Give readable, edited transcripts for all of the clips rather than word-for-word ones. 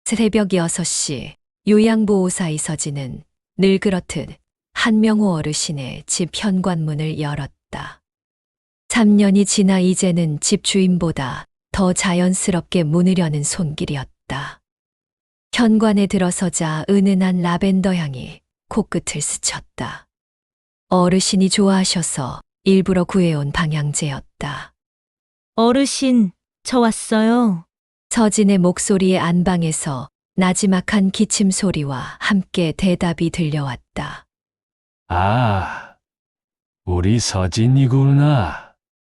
새벽 6시 요양보호사 이서진은 늘 그렇듯 한명호 어르신의 집 현관문을 열었다. 3년이 지나 이제는 집 주인보다 더 자연스럽게 문을 여는 손길이었다. 현관에 들어서자 은은한 라벤더 향이 코끝을 스쳤다. 어르신이 좋아하셔서 일부러 구해온 방향제였다. 어르신, 저 왔어요. 서진의 목소리의 안방에서 나지막한 기침 소리와 함께 대답이 들려왔다. 아, 우리 서진이구나.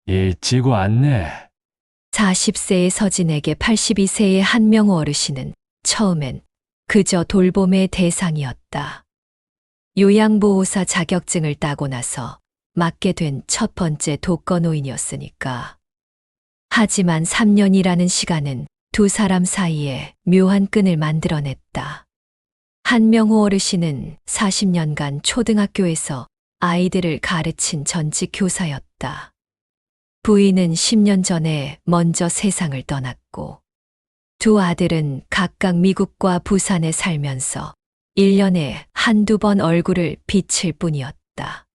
일찍 왔네. 40세의 서진에게 82세의 한명호 어르신은 처음엔 그저 돌봄의 대상이었다. 요양보호사 자격증을 따고 나서 맡게 된 첫 번째 독거노인이었으니까. 하지만 3년이라는 시간은 두 사람 사이에 묘한 끈을 만들어냈다. 한명호 어르신은 40년간 초등학교에서 아이들을 가르친 전직 교사였다. 부인은 10년 전에 먼저 세상을 떠났고 두 아들은 각각 미국과 부산에 살면서 1년에 한두 번 얼굴을 비칠 뿐이었다.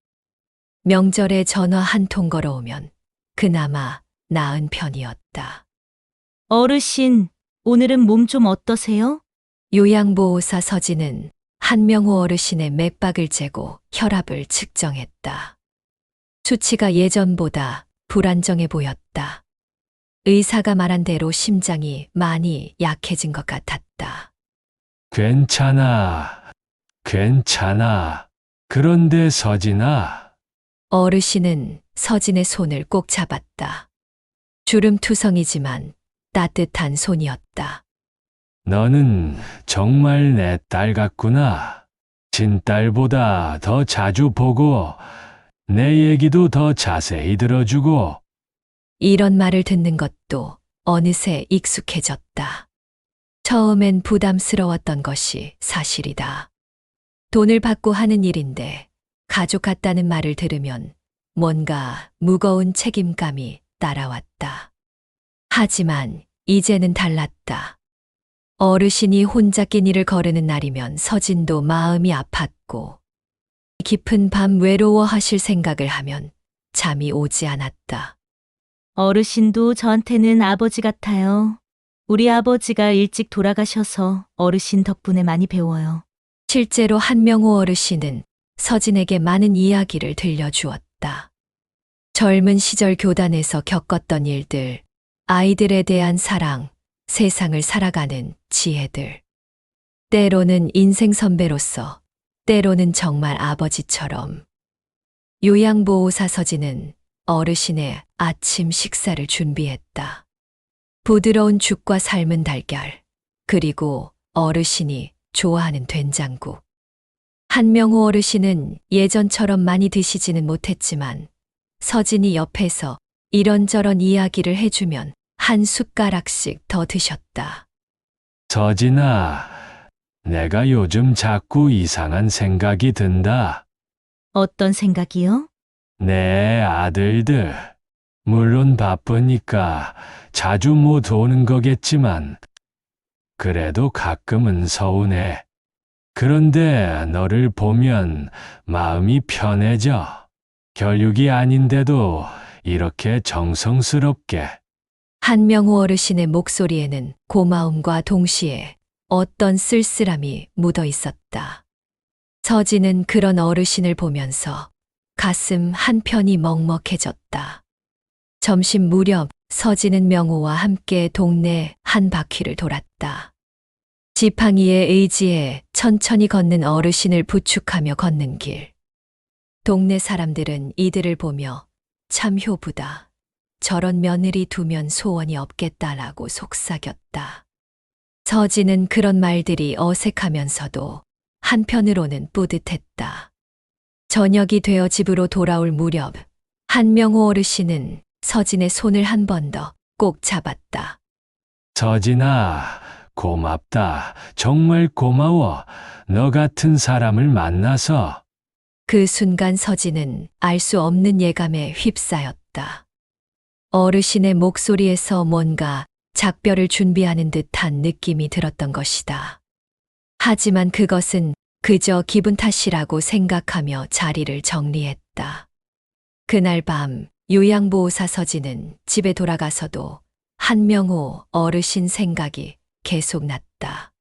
명절에 전화 한 통 걸어오면 그나마 나은 편이었다. 어르신, 오늘은 몸 좀 어떠세요? 요양보호사 서진은 한명호 어르신의 맥박을 재고 혈압을 측정했다. 수치가 예전보다 불안정해 보였다. 의사가 말한 대로 심장이 많이 약해진 것 같았다. 괜찮아. 괜찮아. 그런데 서진아, 어르신은 서진의 손을 꼭 잡았다. 주름투성이지만 따뜻한 손이었다. 너는 정말 내 딸 같구나. 친딸보다 더 자주 보고, 내 얘기도 더 자세히 들어주고, 이런 말을 듣는 것도 어느새 익숙해졌다. 처음엔 부담스러웠던 것이 사실이다. 돈을 받고 하는 일인데 가족 같다는 말을 들으면 뭔가 무거운 책임감이 따라왔다. 하지만 이제는 달랐다. 어르신이 혼자 끼니를 거르는 날이면 서진도 마음이 아팠고 깊은 밤 외로워하실 생각을 하면 잠이 오지 않았다. 어르신도 저한테는 아버지 같아요. 우리 아버지가 일찍 돌아가셔서 어르신 덕분에 많이 배워요. 실제로 한명호 어르신은 서진에게 많은 이야기를 들려주었다. 젊은 시절 교단에서 겪었던 일들, 아이들에 대한 사랑, 세상을 살아가는 지혜들. 때로는 인생 선배로서, 때로는 정말 아버지처럼. 요양보호사 서진은 어르신의 아침 식사를 준비했다. 부드러운 죽과 삶은 달걀, 그리고 어르신이 좋아하는 된장국. 한명호 어르신은 예전처럼 많이 드시지는 못했지만 서진이 옆에서 이런저런 이야기를 해주면 한 숟가락씩 더 드셨다. 서진아, 내가 요즘 자꾸 이상한 생각이 든다. 어떤 생각이요? 내 아들들, 물론 바쁘니까 자주 못 오는 거겠지만, 그래도 가끔은 서운해. 그런데 너를 보면 마음이 편해져. 결육이 아닌데도 이렇게 정성스럽게. 한명호 어르신의 목소리에는 고마움과 동시에 어떤 쓸쓸함이 묻어 있었다. 서진은 그런 어르신을 보면서 가슴 한편이 먹먹해졌다. 점심 무렵 서진은 명호와 함께 동네 한 바퀴를 돌았다. 지팡이의 의지에 천천히 걷는 어르신을 부축하며 걷는 길. 동네 사람들은 이들을 보며 참 효부다. 저런 며느리 두면 소원이 없겠다라고 속삭였다. 서진은 그런 말들이 어색하면서도 한편으로는 뿌듯했다. 저녁이 되어 집으로 돌아올 무렵 한명호 어르신은 서진의 손을 한 번 더 꼭 잡았다. 서진아, 고맙다. 정말 고마워. 너 같은 사람을 만나서. 그 순간 서진은 알 수 없는 예감에 휩싸였다. 어르신의 목소리에서 뭔가 작별을 준비하는 듯한 느낌이 들었던 것이다. 하지만 그것은 그저 기분 탓이라고 생각하며 자리를 정리했다. 그날 밤 요양보호사 서진은 집에 돌아가서도 한명호 어르신 생각이 계속 났다.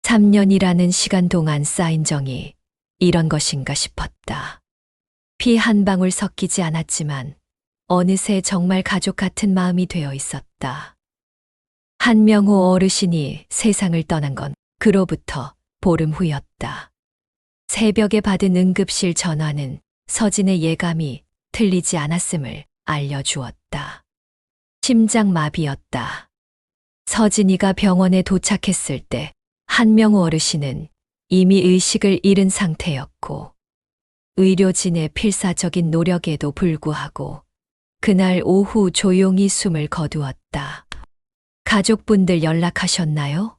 3년이라는 시간 동안 쌓인 정이 이런 것인가 싶었다. 피 한 방울 섞이지 않았지만 어느새 정말 가족 같은 마음이 되어 있었다. 한명호 어르신이 세상을 떠난 건 그로부터 보름 후였다. 새벽에 받은 응급실 전화는 서진의 예감이 틀리지 않았음을 알려주었다. 심장마비였다. 서진이가 병원에 도착했을 때 한명호 어르신은 이미 의식을 잃은 상태였고 의료진의 필사적인 노력에도 불구하고 그날 오후 조용히 숨을 거두었다. 가족분들 연락하셨나요?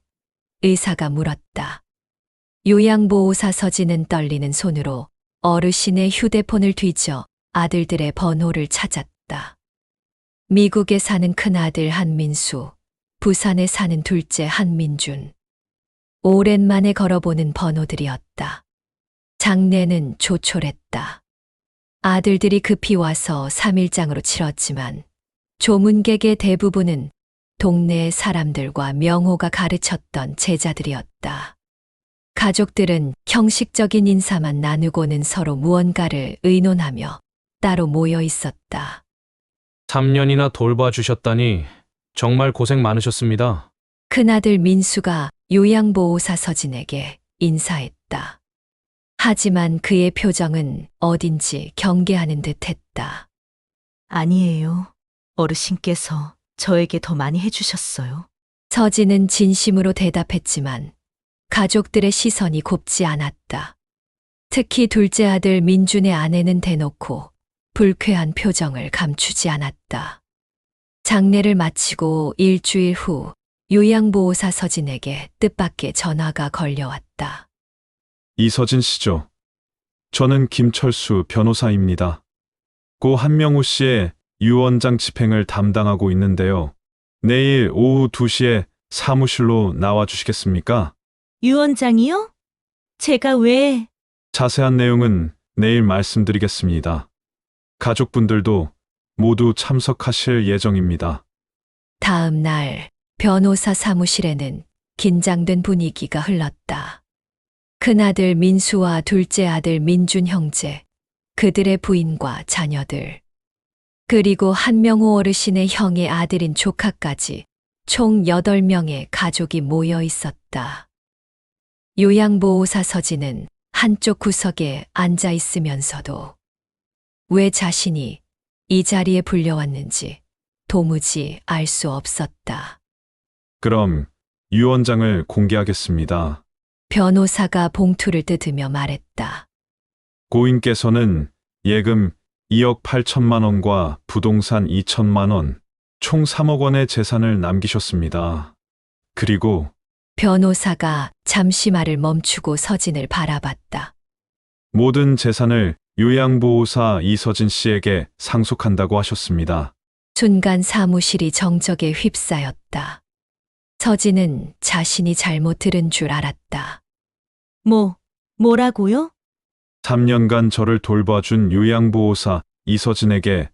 의사가 물었다. 요양보호사 서진은 떨리는 손으로 어르신의 휴대폰을 뒤져 아들들의 번호를 찾았다. 미국에 사는 큰아들 한민수, 부산에 사는 둘째 한민준. 오랜만에 걸어보는 번호들이었다. 장례는 조촐했다. 아들들이 급히 와서 3일장으로 치렀지만 조문객의 대부분은 동네 사람들과 명호가 가르쳤던 제자들이었다. 가족들은 형식적인 인사만 나누고는 서로 무언가를 의논하며 따로 모여 있었다. 3년이나 돌봐주셨다니 정말 고생 많으셨습니다. 큰아들 민수가 요양보호사 서진에게 인사했다. 하지만 그의 표정은 어딘지 경계하는 듯 했다. 아니에요. 어르신께서 저에게 더 많이 해주셨어요. 서진은 진심으로 대답했지만 가족들의 시선이 곱지 않았다. 특히 둘째 아들 민준의 아내는 대놓고 불쾌한 표정을 감추지 않았다. 장례를 마치고 일주일 후 요양보호사 서진에게 뜻밖의 전화가 걸려왔다. 이서진 씨죠. 저는 김철수 변호사입니다. 고 한명호 씨의 유언장 집행을 담당하고 있는데요. 내일 오후 2시에 사무실로 나와 주시겠습니까? 유언장이요? 제가 왜? 자세한 내용은 내일 말씀드리겠습니다. 가족분들도 모두 참석하실 예정입니다. 다음 날 변호사 사무실에는 긴장된 분위기가 흘렀다. 큰아들 민수와 둘째 아들 민준 형제, 그들의 부인과 자녀들, 그리고 한명호 어르신의 형의 아들인 조카까지 총 8명의 가족이 모여 있었다. 요양보호사 서진은 한쪽 구석에 앉아 있으면서도 왜 자신이 이 자리에 불려왔는지 도무지 알 수 없었다. 그럼 유언장을 공개하겠습니다. 변호사가 봉투를 뜯으며 말했다. 고인께서는 예금 2억 8천만 원과 부동산 2천만 원, 총 3억 원의 재산을 남기셨습니다. 그리고 변호사가 잠시 말을 멈추고 서진을 바라봤다. 모든 재산을 요양보호사 이서진 씨에게 상속한다고 하셨습니다. 순간 사무실이 정적에 휩싸였다. 서진은 자신이 잘못 들은 줄 알았다. 뭐라고요? 3년간 저를 돌봐준 요양보호사 이서진에게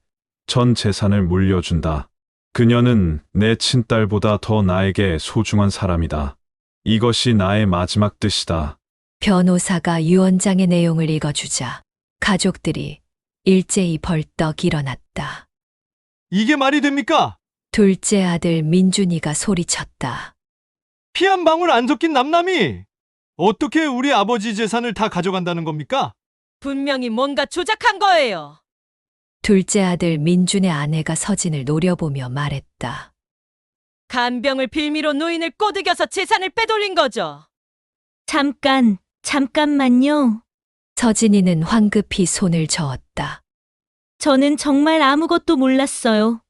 전 재산을 물려준다. 그녀는 내 친딸보다 더 나에게 소중한 사람이다. 이것이 나의 마지막 뜻이다. 변호사가 유언장의 내용을 읽어주자 가족들이 일제히 벌떡 일어났다. 이게 말이 됩니까? 둘째 아들 민준이가 소리쳤다. 피 한 방울 안 섞인 남남이 어떻게 우리 아버지 재산을 다 가져간다는 겁니까? 분명히 뭔가 조작한 거예요. 둘째 아들 민준의 아내가 서진을 노려보며 말했다. 간병을 빌미로 노인을 꼬드겨서 재산을 빼돌린 거죠. 잠깐만요. 서진이는 황급히 손을 저었다. 저는 정말 아무것도 몰랐어요.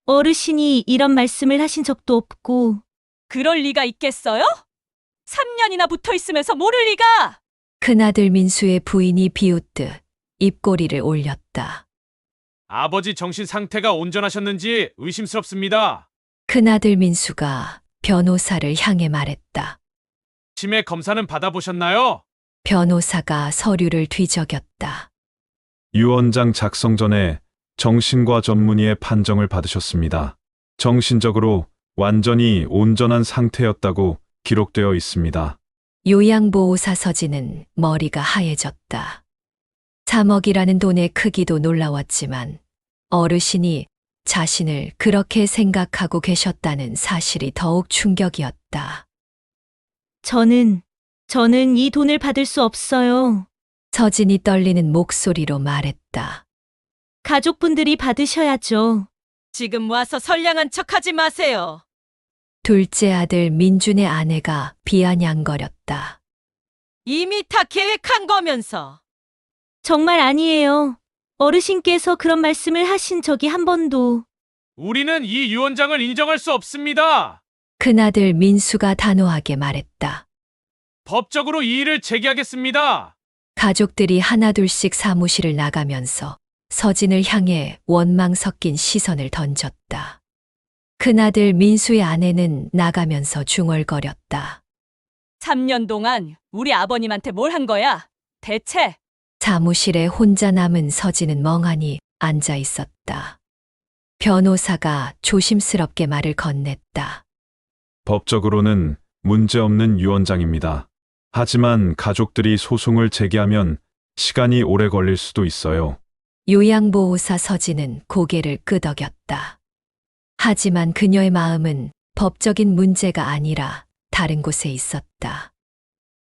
어르신이 이런 말씀을 하신 적도 없고. 그럴 리가 있겠어요? 3년이나 붙어 있으면서 모를 리가! 큰아들 민수의 부인이 비웃듯 입꼬리를 올렸다. 아버지 정신 상태가 온전하셨는지 의심스럽습니다. 큰아들 민수가 변호사를 향해 말했다. 치매 검사는 받아보셨나요? 변호사가 서류를 뒤적였다. 유언장 작성 전에 정신과 전문의의 판정을 받으셨습니다. 정신적으로 완전히 온전한 상태였다고 기록되어 있습니다. 요양보호사 서진은 머리가 하얘졌다. 3억이라는 돈의 크기도 놀라웠지만 어르신이 자신을 그렇게 생각하고 계셨다는 사실이 더욱 충격이었다. 저는 이 돈을 받을 수 없어요. 서진이 떨리는 목소리로 말했다. 가족분들이 받으셔야죠. 지금 와서 선량한 척하지 마세요. 둘째 아들 민준의 아내가 비아냥거렸다. 이미 다 계획한 거면서. 정말 아니에요. 어르신께서 그런 말씀을 하신 적이 한 번도. 우리는 이 유언장을 인정할 수 없습니다. 큰아들 민수가 단호하게 말했다. 법적으로 이의를 제기하겠습니다. 가족들이 하나둘씩 사무실을 나가면서 서진을 향해 원망 섞인 시선을 던졌다. 큰아들 민수의 아내는 나가면서 중얼거렸다. 3년 동안 우리 아버님한테 뭘 한 거야? 대체? 사무실에 혼자 남은 서진은 멍하니 앉아 있었다. 변호사가 조심스럽게 말을 건넸다. 법적으로는 문제없는 유언장입니다. 하지만 가족들이 소송을 제기하면 시간이 오래 걸릴 수도 있어요. 요양보호사 서진은 고개를 끄덕였다. 하지만 그녀의 마음은 법적인 문제가 아니라 다른 곳에 있었다.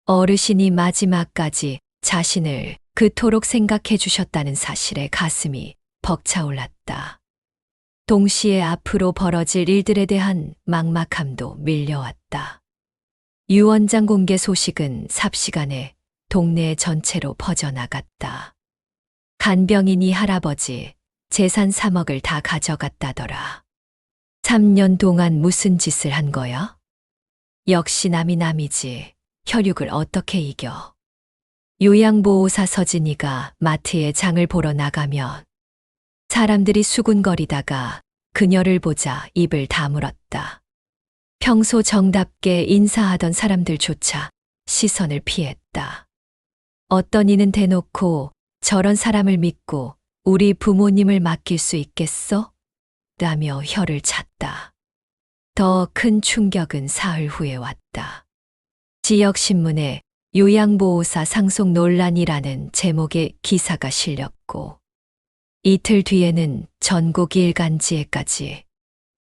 어르신이 마지막까지 자신을 그토록 생각해 주셨다는 사실에 가슴이 벅차올랐다. 동시에 앞으로 벌어질 일들에 대한 막막함도 밀려왔다. 유언장 공개 소식은 삽시간에 동네 전체로 퍼져나갔다. 간병인이 할아버지 재산 3억을 다 가져갔다더라. 3년 동안 무슨 짓을 한 거야? 역시 남이 남이지. 혈육을 어떻게 이겨? 요양보호사 서진이가 마트에 장을 보러 나가면 사람들이 수군거리다가 그녀를 보자 입을 다물었다. 평소 정답게 인사하던 사람들조차 시선을 피했다. 어떤 이는 대놓고 저런 사람을 믿고 우리 부모님을 맡길 수 있겠어? 라며 혀를 찼다. 더 큰 충격은 사흘 후에 왔다. 지역신문에 요양보호사 상속 논란이라는 제목의 기사가 실렸고 이틀 뒤에는 전국 일간지에까지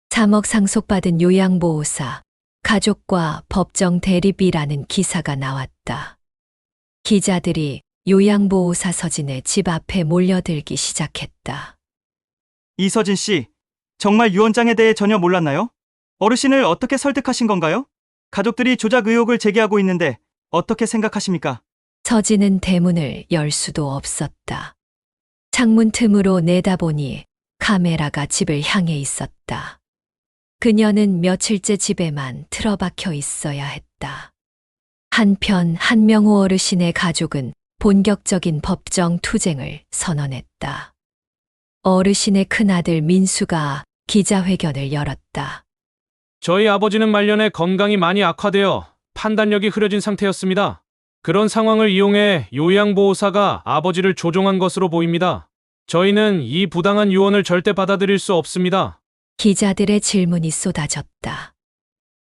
3억 상속받은 요양보호사 가족과 법정 대립이라는 기사가 나왔다. 기자들이 요양보호사 서진의 집 앞에 몰려들기 시작했다. 이서진 씨, 정말 유언장에 대해 전혀 몰랐나요? 어르신을 어떻게 설득하신 건가요? 가족들이 조작 의혹을 제기하고 있는데 어떻게 생각하십니까? 서진은 대문을 열 수도 없었다. 창문 틈으로 내다보니 카메라가 집을 향해 있었다. 그녀는 며칠째 집에만 틀어박혀 있어야 했다. 한편 한명호 어르신의 가족은 본격적인 법정 투쟁을 선언했다. 어르신의 큰아들 민수가 기자회견을 열었다. 저희 아버지는 말년에 건강이 많이 악화되어 판단력이 흐려진 상태였습니다. 그런 상황을 이용해 요양보호사가 아버지를 조종한 것으로 보입니다. 저희는 이 부당한 유언을 절대 받아들일 수 없습니다. 기자들의 질문이 쏟아졌다.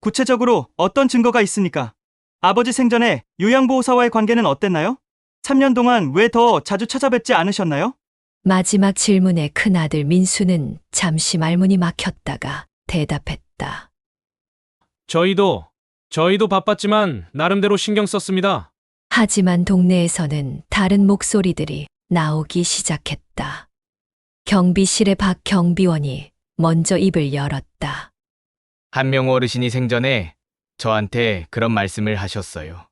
구체적으로 어떤 증거가 있습니까? 아버지 생전에 요양보호사와의 관계는 어땠나요? 3년 동안 왜 더 자주 찾아뵙지 않으셨나요? 마지막 질문에 큰아들 민수는 잠시 말문이 막혔다가 대답했다. 저희도 바빴지만 나름대로 신경 썼습니다. 하지만 동네에서는 다른 목소리들이 나오기 시작했다. 경비실의 박 경비원이 먼저 입을 열었다. 한명호 어르신이 생전에 저한테 그런 말씀을 하셨어요.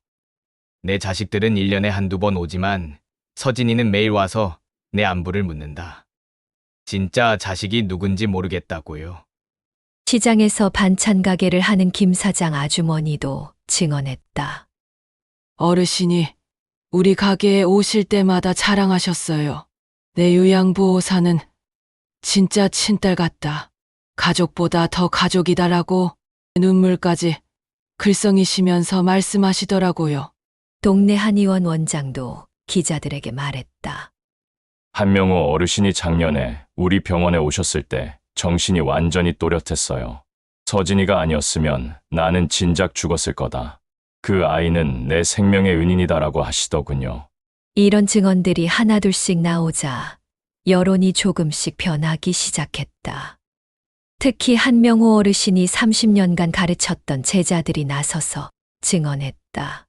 내 자식들은 1년에 한두 번 오지만 서진이는 매일 와서 내 안부를 묻는다. 진짜 자식이 누군지 모르겠다고요. 시장에서 반찬 가게를 하는 김 사장 아주머니도 증언했다. 어르신이 우리 가게에 오실 때마다 자랑하셨어요. 내 요양보호사는 진짜 친딸 같다. 가족보다 더 가족이다라고 눈물까지 글썽이시면서 말씀하시더라고요. 동네 한의원 원장도 기자들에게 말했다. 한명호 어르신이 작년에 우리 병원에 오셨을 때 정신이 완전히 또렷했어요. 서진이가 아니었으면 나는 진작 죽었을 거다. 그 아이는 내 생명의 은인이다라고 하시더군요. 이런 증언들이 하나둘씩 나오자 여론이 조금씩 변하기 시작했다. 특히 한명호 어르신이 30년간 가르쳤던 제자들이 나서서 증언했다.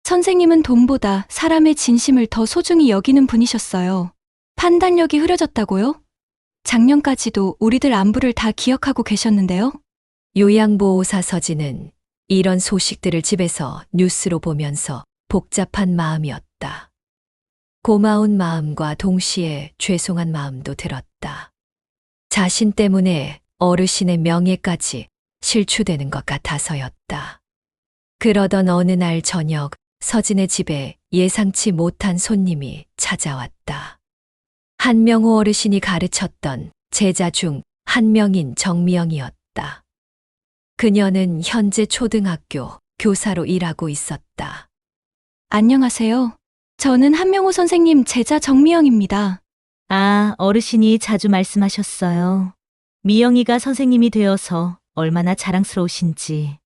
선생님은 돈보다 사람의 진심을 더 소중히 여기는 분이셨어요. 판단력이 흐려졌다고요? 작년까지도 우리들 안부를 다 기억하고 계셨는데요? 요양보호사 서진은 이런 소식들을 집에서 뉴스로 보면서 복잡한 마음이었다. 고마운 마음과 동시에 죄송한 마음도 들었다. 자신 때문에 어르신의 명예까지 실추되는 것 같아서였다. 그러던 어느 날 저녁 서진의 집에 예상치 못한 손님이 찾아왔다. 한명호 어르신이 가르쳤던 제자 중 한 명인 정미영이었다. 그녀는 현재 초등학교 교사로 일하고 있었다. 안녕하세요. 저는 한명호 선생님 제자 정미영입니다. 아, 어르신이 자주 말씀하셨어요. 미영이가 선생님이 되어서 얼마나 자랑스러우신지.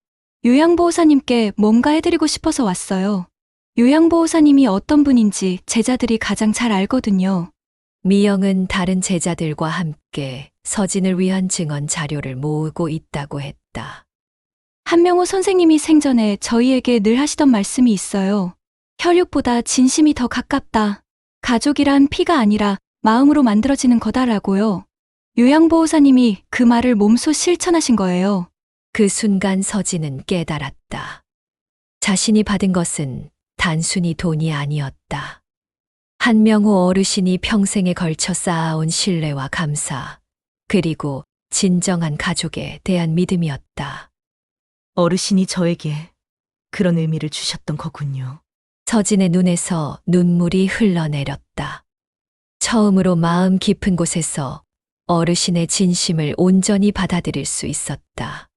요양보호사님께 뭔가 해드리고 싶어서 왔어요. 요양보호사님이 어떤 분인지 제자들이 가장 잘 알거든요. 미영은 다른 제자들과 함께 서진을 위한 증언 자료를 모으고 있다고 했다. 한명호 선생님이 생전에 저희에게 늘 하시던 말씀이 있어요. 혈육보다 진심이 더 가깝다. 가족이란 피가 아니라 마음으로 만들어지는 거다라고요. 요양보호사님이 그 말을 몸소 실천하신 거예요. 그 순간 서진은 깨달았다. 자신이 받은 것은 단순히 돈이 아니었다. 한명호 어르신이 평생에 걸쳐 쌓아온 신뢰와 감사, 그리고 진정한 가족에 대한 믿음이었다. 어르신이 저에게 그런 의미를 주셨던 거군요. 서진의 눈에서 눈물이 흘러내렸다. 처음으로 마음 깊은 곳에서 어르신의 진심을 온전히 받아들일 수 있었다.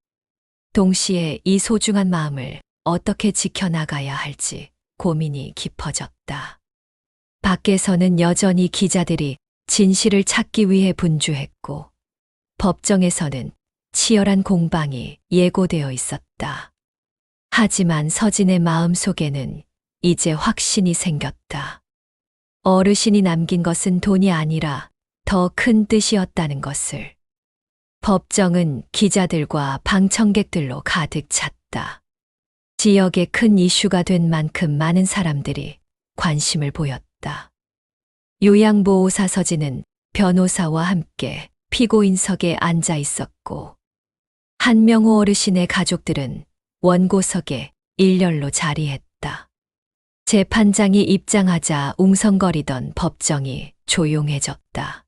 동시에 이 소중한 마음을 어떻게 지켜나가야 할지 고민이 깊어졌다. 밖에서는 여전히 기자들이 진실을 찾기 위해 분주했고, 법정에서는 치열한 공방이 예고되어 있었다. 하지만 서진의 마음 속에는 이제 확신이 생겼다. 어르신이 남긴 것은 돈이 아니라 더 큰 뜻이었다는 것을. 법정은 기자들과 방청객들로 가득 찼다. 지역의 큰 이슈가 된 만큼 많은 사람들이 관심을 보였다. 요양보호사 서진은 변호사와 함께 피고인석에 앉아 있었고, 한명호 어르신의 가족들은 원고석에 일렬로 자리했다. 재판장이 입장하자 웅성거리던 법정이 조용해졌다.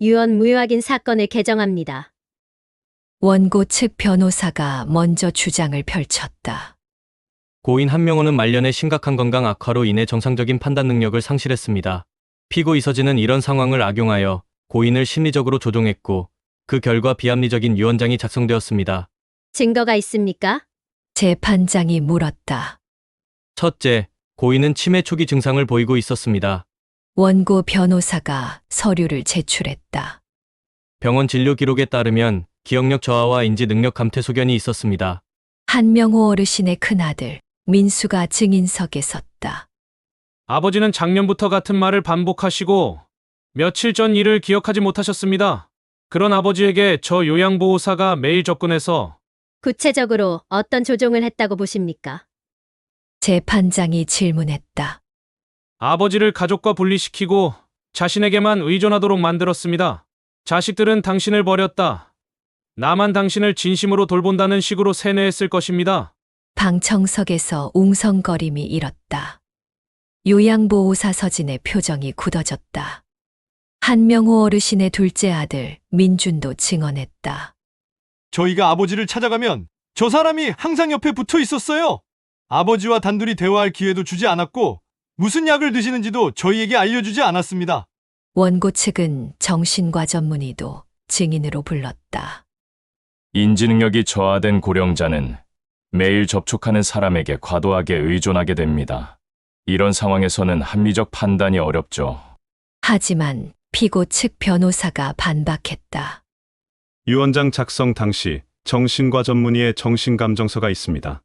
유언무효악인 사건을 개정합니다. 원고 측 변호사가 먼저 주장을 펼쳤다. 고인 한명호는 말년에 심각한 건강 악화로 인해 정상적인 판단 능력을 상실했습니다. 피고 이서진은 이런 상황을 악용하여 고인을 심리적으로 조종했고, 그 결과 비합리적인 유언장이 작성되었습니다. 증거가 있습니까? 재판장이 물었다. 첫째, 고인은 치매 초기 증상을 보이고 있었습니다. 원고 변호사가 서류를 제출했다. 병원 진료 기록에 따르면 기억력 저하와 인지 능력 감퇴 소견이 있었습니다. 한명호 어르신의 큰아들 민수가 증인석에 섰다. 아버지는 작년부터 같은 말을 반복하시고 며칠 전 일을 기억하지 못하셨습니다. 그런 아버지에게 저 요양보호사가 매일 접근해서 구체적으로 어떤 조종을 했다고 보십니까? 재판장이 질문했다. 아버지를 가족과 분리시키고 자신에게만 의존하도록 만들었습니다. 자식들은 당신을 버렸다. 나만 당신을 진심으로 돌본다는 식으로 세뇌했을 것입니다. 방청석에서 웅성거림이 일었다. 요양보호사 서진의 표정이 굳어졌다. 한명호 어르신의 둘째 아들 민준도 증언했다. 저희가 아버지를 찾아가면 저 사람이 항상 옆에 붙어 있었어요. 아버지와 단둘이 대화할 기회도 주지 않았고 무슨 약을 드시는지도 저희에게 알려주지 않았습니다. 원고 측은 정신과 전문의도 증인으로 불렀다. 인지능력이 저하된 고령자는 매일 접촉하는 사람에게 과도하게 의존하게 됩니다. 이런 상황에서는 합리적 판단이 어렵죠. 하지만 피고 측 변호사가 반박했다. 유언장 작성 당시 정신과 전문의의 정신감정서가 있습니다.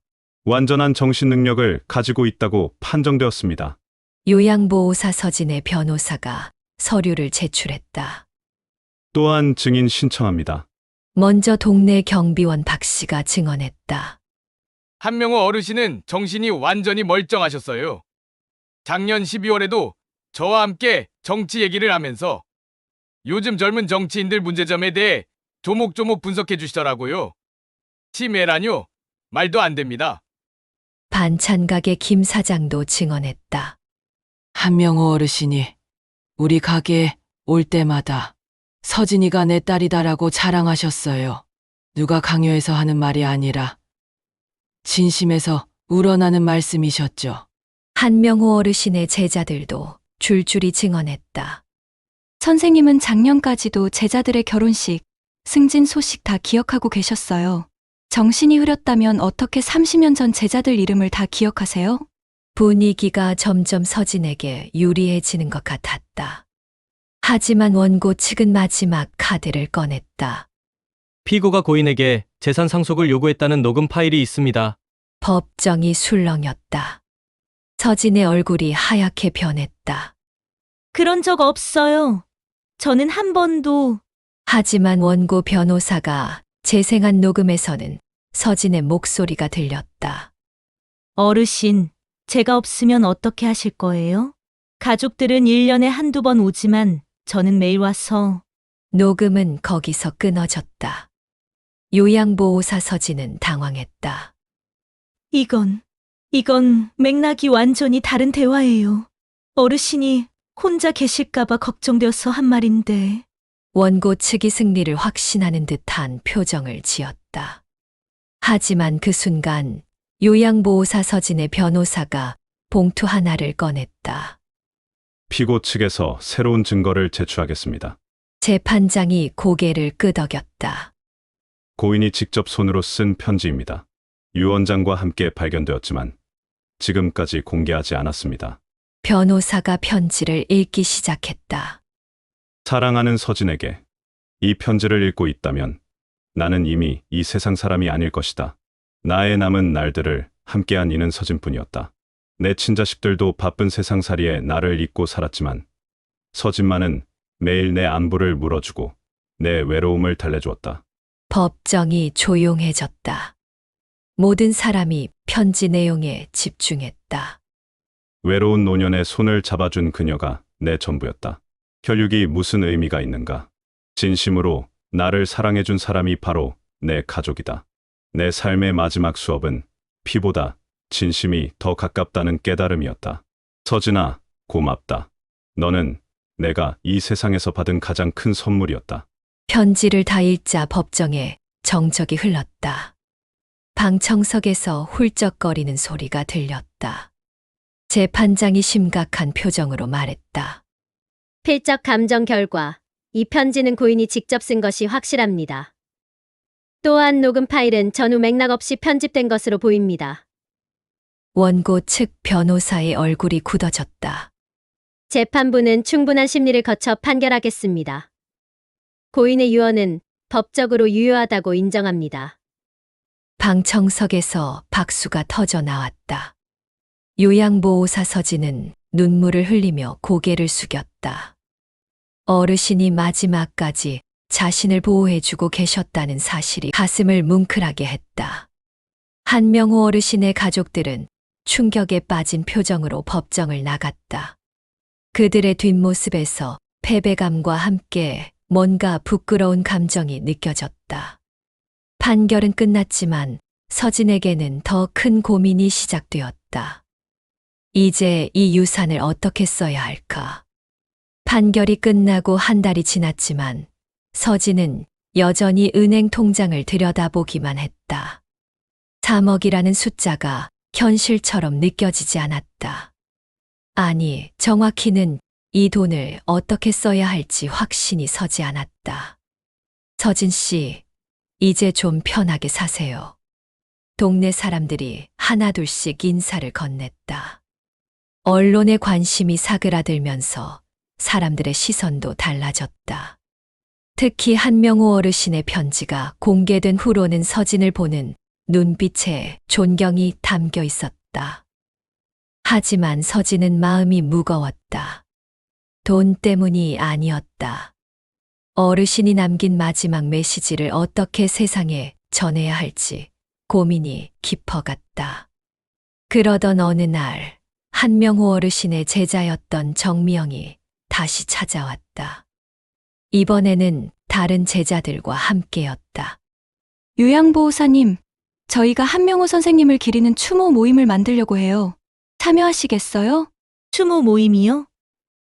완전한 정신 능력을 가지고 있다고 판정되었습니다. 요양보호사 서진의 변호사가 서류를 제출했다. 또한 증인 신청합니다. 먼저 동네 경비원 박 씨가 증언했다. 한명호 어르신은 정신이 완전히 멀쩡하셨어요. 작년 12월에도 저와 함께 정치 얘기를 하면서 요즘 젊은 정치인들 문제점에 대해 조목조목 분석해 주시더라고요. 치매라뇨? 말도 안 됩니다. 반찬가게 김 사장도 증언했다. 한명호 어르신이 우리 가게에 올 때마다 서진이가 내 딸이다라고 자랑하셨어요. 누가 강요해서 하는 말이 아니라 진심에서 우러나는 말씀이셨죠. 한명호 어르신의 제자들도 줄줄이 증언했다. 선생님은 작년까지도 제자들의 결혼식, 승진 소식 다 기억하고 계셨어요. 정신이 흐렸다면 어떻게 30년 전 제자들 이름을 다 기억하세요? 분위기가 점점 서진에게 유리해지는 것 같았다. 하지만 원고 측은 마지막 카드를 꺼냈다. 피고가 고인에게 재산 상속을 요구했다는 녹음 파일이 있습니다. 법정이 술렁였다. 서진의 얼굴이 하얗게 변했다. 그런 적 없어요. 저는 한 번도. 하지만 원고 변호사가 재생한 녹음에서는 서진의 목소리가 들렸다. 어르신, 제가 없으면 어떻게 하실 거예요? 가족들은 1년에 한두 번 오지만 저는 매일 와서. 녹음은 거기서 끊어졌다. 요양보호사 서진은 당황했다. 이건 맥락이 완전히 다른 대화예요. 어르신이 혼자 계실까봐 걱정되어서 한 말인데. 원고 측이 승리를 확신하는 듯한 표정을 지었다. 하지만 그 순간 요양보호사 서진의 변호사가 봉투 하나를 꺼냈다. 피고 측에서 새로운 증거를 제출하겠습니다. 재판장이 고개를 끄덕였다. 고인이 직접 손으로 쓴 편지입니다. 유언장과 함께 발견되었지만 지금까지 공개하지 않았습니다. 변호사가 편지를 읽기 시작했다. 사랑하는 서진에게 이 편지를 읽고 있다면 나는 이미 이 세상 사람이 아닐 것이다. 나의 남은 날들을 함께한 이는 서진뿐이었다. 내 친자식들도 바쁜 세상살이에 나를 잊고 살았지만 서진만은 매일 내 안부를 물어주고 내 외로움을 달래주었다. 법정이 조용해졌다. 모든 사람이 편지 내용에 집중했다. 외로운 노년에 손을 잡아준 그녀가 내 전부였다. 혈육이 무슨 의미가 있는가? 진심으로 나를 사랑해준 사람이 바로 내 가족이다. 내 삶의 마지막 수업은 피보다 진심이 더 가깝다는 깨달음이었다. 서진아, 고맙다. 너는 내가 이 세상에서 받은 가장 큰 선물이었다. 편지를 다 읽자 법정에 정적이 흘렀다. 방청석에서 훌쩍거리는 소리가 들렸다. 재판장이 심각한 표정으로 말했다. 필적 감정 결과 이 편지는 고인이 직접 쓴 것이 확실합니다. 또한 녹음 파일은 전후 맥락 없이 편집된 것으로 보입니다. 원고 측 변호사의 얼굴이 굳어졌다. 재판부는 충분한 심리를 거쳐 판결하겠습니다. 고인의 유언은 법적으로 유효하다고 인정합니다. 방청석에서 박수가 터져 나왔다. 요양보호사 서진은 눈물을 흘리며 고개를 숙였다. 어르신이 마지막까지 자신을 보호해주고 계셨다는 사실이 가슴을 뭉클하게 했다. 한명호 어르신의 가족들은 충격에 빠진 표정으로 법정을 나갔다. 그들의 뒷모습에서 패배감과 함께 뭔가 부끄러운 감정이 느껴졌다. 판결은 끝났지만 서진에게는 더 큰 고민이 시작되었다. 이제 이 유산을 어떻게 써야 할까? 판결이 끝나고 한 달이 지났지만 서진은 여전히 은행 통장을 들여다보기만 했다. 3억이라는 숫자가 현실처럼 느껴지지 않았다. 아니, 정확히는 이 돈을 어떻게 써야 할지 확신이 서지 않았다. 서진 씨, 이제 좀 편하게 사세요. 동네 사람들이 하나둘씩 인사를 건넸다. 언론의 관심이 사그라들면서 사람들의 시선도 달라졌다. 특히 한명호 어르신의 편지가 공개된 후로는 서진을 보는 눈빛에 존경이 담겨 있었다. 하지만 서진은 마음이 무거웠다. 돈 때문이 아니었다. 어르신이 남긴 마지막 메시지를 어떻게 세상에 전해야 할지 고민이 깊어갔다. 그러던 어느 날 한명호 어르신의 제자였던 정미영이 다시 찾아왔다. 이번에는 다른 제자들과 함께였다. 요양보호사님, 저희가 한명호 선생님을 기리는 추모 모임을 만들려고 해요. 참여하시겠어요? 추모 모임이요?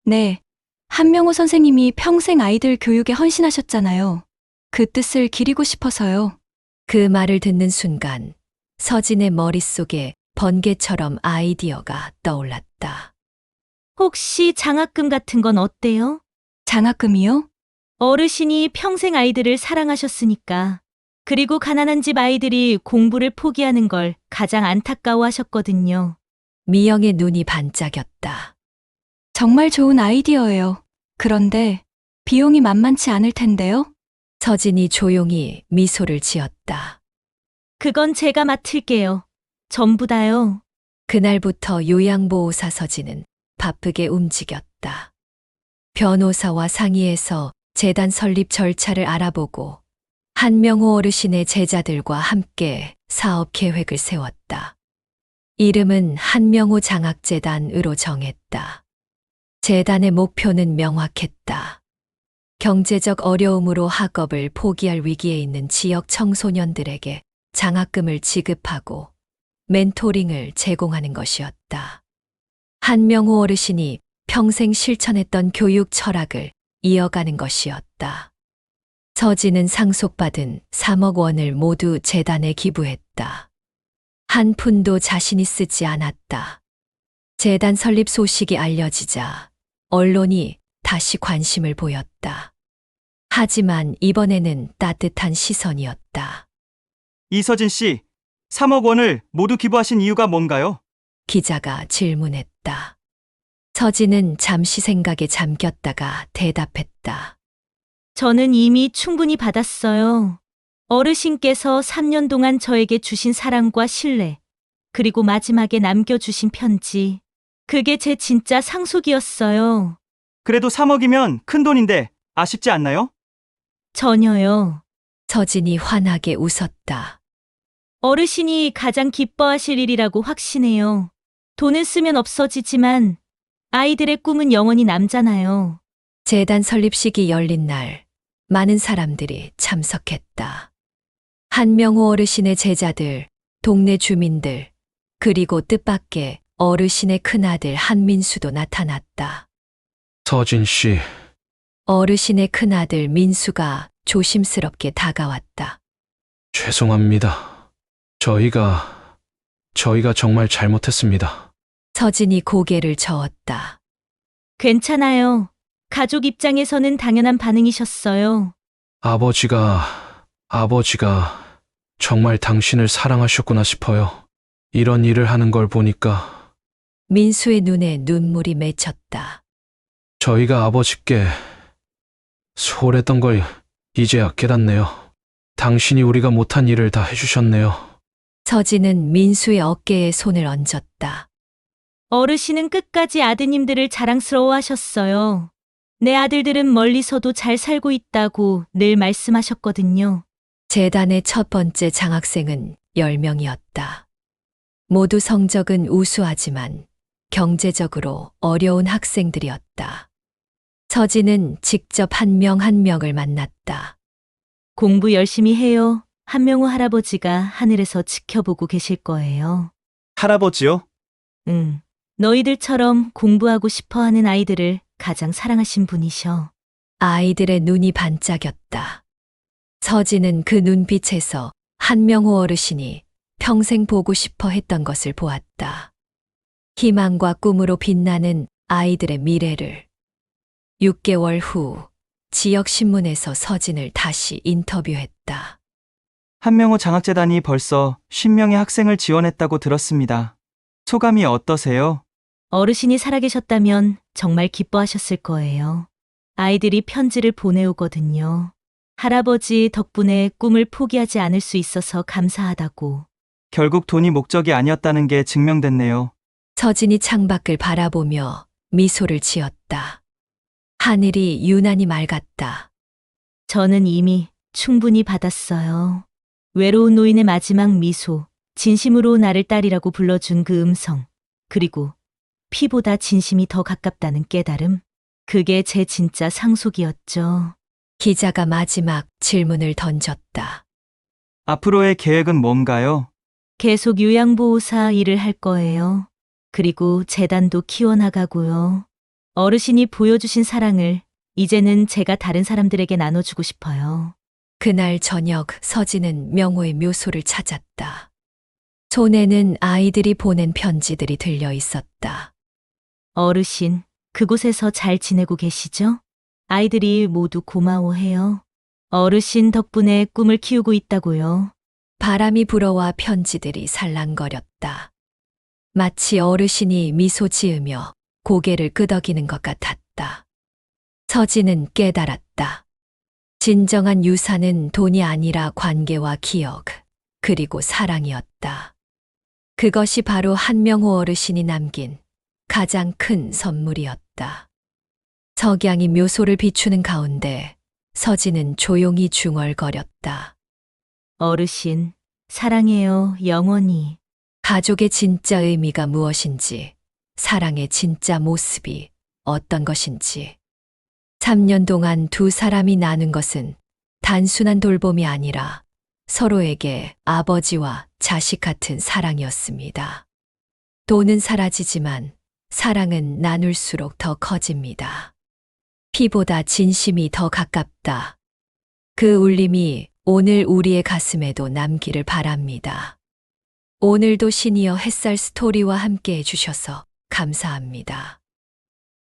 네. 한명호 선생님이 평생 아이들 교육에 헌신하셨잖아요. 그 뜻을 기리고 싶어서요. 그 말을 듣는 순간 서진의 머릿속에 번개처럼 아이디어가 떠올랐다. 혹시 장학금 같은 건 어때요? 장학금이요? 어르신이 평생 아이들을 사랑하셨으니까. 그리고 가난한 집 아이들이 공부를 포기하는 걸 가장 안타까워하셨거든요. 미영의 눈이 반짝였다. 정말 좋은 아이디어예요. 그런데 비용이 만만치 않을 텐데요? 서진이 조용히 미소를 지었다. 그건 제가 맡을게요. 전부 다요. 그날부터 요양보호사 서진은 바쁘게 움직였다. 변호사와 상의해서 재단 설립 절차를 알아보고 한명호 어르신의 제자들과 함께 사업 계획을 세웠다. 이름은 한명호 장학재단으로 정했다. 재단의 목표는 명확했다. 경제적 어려움으로 학업을 포기할 위기에 있는 지역 청소년들에게 장학금을 지급하고 멘토링을 제공하는 것이었다. 한명호 어르신이 평생 실천했던 교육 철학을 이어가는 것이었다. 서진은 상속받은 3억 원을 모두 재단에 기부했다. 한 푼도 자신이 쓰지 않았다. 재단 설립 소식이 알려지자 언론이 다시 관심을 보였다. 하지만 이번에는 따뜻한 시선이었다. 이서진 씨, 3억 원을 모두 기부하신 이유가 뭔가요? 기자가 질문했다. 서진은 잠시 생각에 잠겼다가 대답했다. 저는 이미 충분히 받았어요. 어르신께서 3년 동안 저에게 주신 사랑과 신뢰, 그리고 마지막에 남겨주신 편지. 그게 제 진짜 상속이었어요. 그래도 3억이면 큰 돈인데 아쉽지 않나요? 전혀요. 서진이 환하게 웃었다. 어르신이 가장 기뻐하실 일이라고 확신해요. 돈을 쓰면 없어지지만 아이들의 꿈은 영원히 남잖아요. 재단 설립식이 열린 날 많은 사람들이 참석했다. 한명호 어르신의 제자들, 동네 주민들, 그리고 뜻밖의 어르신의 큰아들 한민수도 나타났다. 서진 씨, 어르신의 큰아들 민수가 조심스럽게 다가왔다. 죄송합니다. 저희가 정말 잘못했습니다. 서진이 고개를 저었다. 괜찮아요. 가족 입장에서는 당연한 반응이셨어요. 아버지가 정말 당신을 사랑하셨구나 싶어요. 이런 일을 하는 걸 보니까 민수의 눈에 눈물이 맺혔다. 저희가 아버지께 소홀했던 걸 이제야 깨닫네요. 당신이 우리가 못한 일을 다 해주셨네요. 서진은 민수의 어깨에 손을 얹었다. 어르신은 끝까지 아드님들을 자랑스러워하셨어요. 내 아들들은 멀리서도 잘 살고 있다고 늘 말씀하셨거든요. 재단의 첫 번째 장학생은 10명이었다. 모두 성적은 우수하지만 경제적으로 어려운 학생들이었다. 서진은 직접 한 명 한 명을 만났다. 공부 열심히 해요. 한명호 할아버지가 하늘에서 지켜보고 계실 거예요. 할아버지요? 응. 너희들처럼 공부하고 싶어 하는 아이들을 가장 사랑하신 분이셔. 아이들의 눈이 반짝였다. 서진은 그 눈빛에서 한명호 어르신이 평생 보고 싶어 했던 것을 보았다. 희망과 꿈으로 빛나는 아이들의 미래를. 6개월 후 지역신문에서 서진을 다시 인터뷰했다. 한명호 장학재단이 벌써 50명의 학생을 지원했다고 들었습니다. 소감이 어떠세요? 어르신이 살아계셨다면 정말 기뻐하셨을 거예요. 아이들이 편지를 보내오거든요. 할아버지 덕분에 꿈을 포기하지 않을 수 있어서 감사하다고. 결국 돈이 목적이 아니었다는 게 증명됐네요. 서진이 창밖을 바라보며 미소를 지었다. 하늘이 유난히 맑았다. 저는 이미 충분히 받았어요. 외로운 노인의 마지막 미소, 진심으로 나를 딸이라고 불러준 그 음성, 그리고 피보다 진심이 더 가깝다는 깨달음. 그게 제 진짜 상속이었죠. 기자가 마지막 질문을 던졌다. 앞으로의 계획은 뭔가요? 계속 요양보호사 일을 할 거예요. 그리고 재단도 키워나가고요. 어르신이 보여주신 사랑을 이제는 제가 다른 사람들에게 나눠주고 싶어요. 그날 저녁 서진은 명호의 묘소를 찾았다. 손에는 아이들이 보낸 편지들이 들려 있었다. 어르신, 그곳에서 잘 지내고 계시죠? 아이들이 모두 고마워해요. 어르신 덕분에 꿈을 키우고 있다고요. 바람이 불어와 편지들이 살랑거렸다. 마치 어르신이 미소 지으며 고개를 끄덕이는 것 같았다. 서진은 깨달았다. 진정한 유산은 돈이 아니라 관계와 기억, 그리고 사랑이었다. 그것이 바로 한명호 어르신이 남긴 가장 큰 선물이었다. 석양이 묘소를 비추는 가운데 서진은 조용히 중얼거렸다. 어르신, 사랑해요, 영원히. 가족의 진짜 의미가 무엇인지, 사랑의 진짜 모습이 어떤 것인지. 3년 동안 두 사람이 나눈 것은 단순한 돌봄이 아니라 서로에게 아버지와 자식 같은 사랑이었습니다. 돈은 사라지지만 사랑은 나눌수록 더 커집니다. 피보다 진심이 더 가깝다. 그 울림이 오늘 우리의 가슴에도 남기를 바랍니다. 오늘도 시니어 햇살 스토리와 함께 해주셔서 감사합니다.